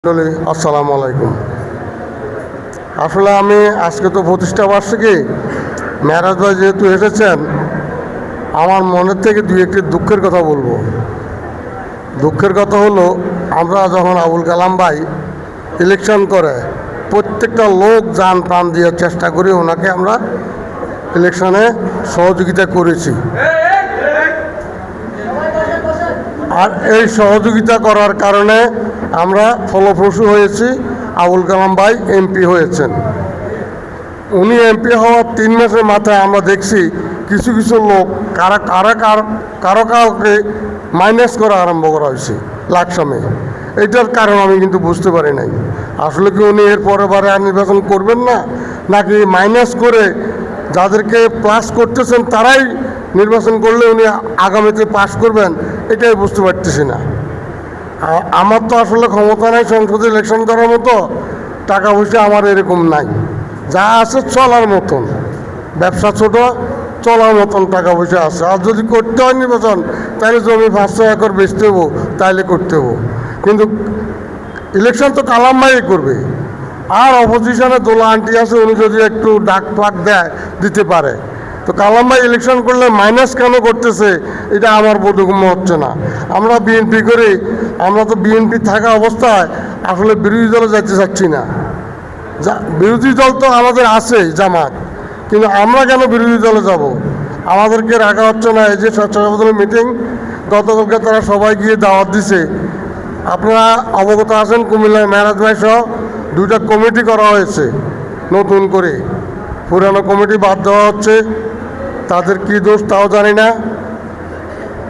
আসসালামু আলাইকুম। আসলে আমি আজকে তো প্রতিষ্ঠা বার্ষিকী, মেরাজ ভাই যেহেতু এসেছেন, আমার মনের থেকে দুই একটি দুঃখের কথা বলবো। দুঃখের কথা হলো, আমরা যখন আবুল কালাম ভাই ইলেকশন করে প্রত্যেকটা লোক যান প্রাণ দিয়ে চেষ্টা করি ওনাকে আমরা ইলেকশনে সহযোগিতা করেছি। আর এই সহযোগিতা করার কারণে আমরা ফলপ্রসূ হয়েছি। আবুল কালাম ভাই এমপি হয়েছেন। উনি এমপি হওয়ার 3 মাসের মাথায় আমরা দেখছি কিছু কিছু লোক কারো কাউকে মাইনাস করা আরম্ভ করা হয়েছে লাকসামে। এটার কারণ আমি কিন্তু বুঝতে পারি নাই। আসলে কি উনি এর পরের বারে আর নির্বাচন করবেন না, নাকি মাইনাস করে যাদেরকে প্লাস করতেছেন তারাই নির্বাচন করলে উনি আগামীতে পাস করবেন, এটাই বুঝতে পারতেছি না। আমার তো আসলে ক্ষমতা নাই সংসদে ইলেকশন করার মতো, টাকা পয়সা আমার এরকম নাই। যা আছে চলার মতন, ব্যবসা ছোট, চলার মতন টাকা পয়সা আছে। আর যদি করতে হয় নির্বাচন, তাহলে জমি 500 একর বেচতে হবো, তাইলে করতে হবো। কিন্তু ইলেকশন তো কালাম ভাই করবে। আর অপোজিশনে দোলা আন্টি আছে, উনি যদি একটু ডাক পাক দিতে পারে। তো কালাম ভাই ইলেকশন করলে মাইনাস কেন করতেছে, এটা আমার বোধগম্য হচ্ছে না। আমরা বিএনপি করি, আমরা তো বিএনপি থাকা অবস্থায় আসলে বিরোধী দলে যেতে চাচ্ছি না। বিরোধী দল তো আমাদের আছে জামাত, কিন্তু আমরা কেন বিরোধী দলে যাব? আমাদেরকে রাখা হচ্ছে না। এই যে স্বেচ্ছাসেবক মিটিং গতকালকে তারা সবাই গিয়ে দাওয়াত দিছে। আপনারা অবগত আছেন, কুমিল্লায় মেরাজ ভাই সহ 2টা কমিটি করা হয়েছে নতুন করে। পুরানো কমিটি বাদ দেওয়া হচ্ছে। তাদের কী দোষ তাও জানি না।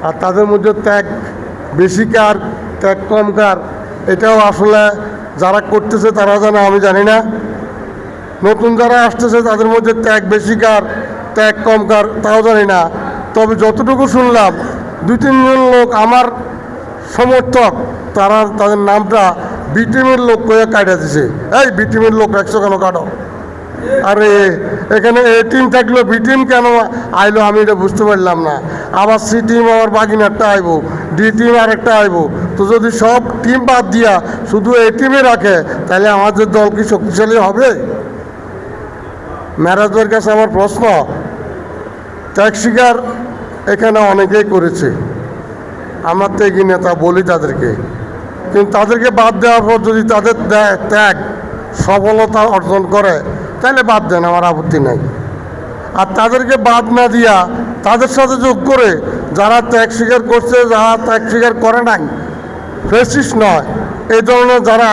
আর তাদের মধ্যে ত্যাগ বেশি কার, ত্যাগ কম কার, এটাও আসলে যারা করতেছে তারা জানে, আমি জানি না। নতুন যারা আসতেছে তাদের মধ্যে ত্যাগ বেশি কার, ত্যাগ কম কার, তাও জানি না। তবে যতটুকু শুনলাম, 2-3 জন লোক আমার সমর্থক, তাদের নামটা বি টিমের লোক কয়ে কাটা দিছে। এই বি টিমের লোক রাখছো কেন, কাটো। আরে এখানে এ টিম থাকলো, বি টিম কেন আইলো আমি এটা বুঝতে পারলাম না। আবার সি টিম আবার বাগিনারটা আইবো, ডি টিম আরেকটা আইবো। তো যদি সব টিম বাদ দিয়া শুধু এ টিমে রাখে, তাহলে আমাদের দল কি শক্তিশালী হবে? মেরাজের কাছে আমার প্রশ্ন, ত্যাগ স্বীকার এখানে অনেকেই করেছে, আমরা ত্যাগী নেতা বলি তাদেরকে। কিন্তু তাদেরকে বাদ দেওয়ার পর যদি তাদের ত্যাগ সফলতা অর্জন করে, তাহলে বাদ দেন, আমার আপত্তি নাই। আর তাদেরকে বাদ না দিয়া তাদের সাথে যোগ করে যারা ত্যাগ স্বীকার করছে, যারা ত্যাগ স্বীকার করে নাই, ফ্যাসিস্ট নয়, এই ধরনের যারা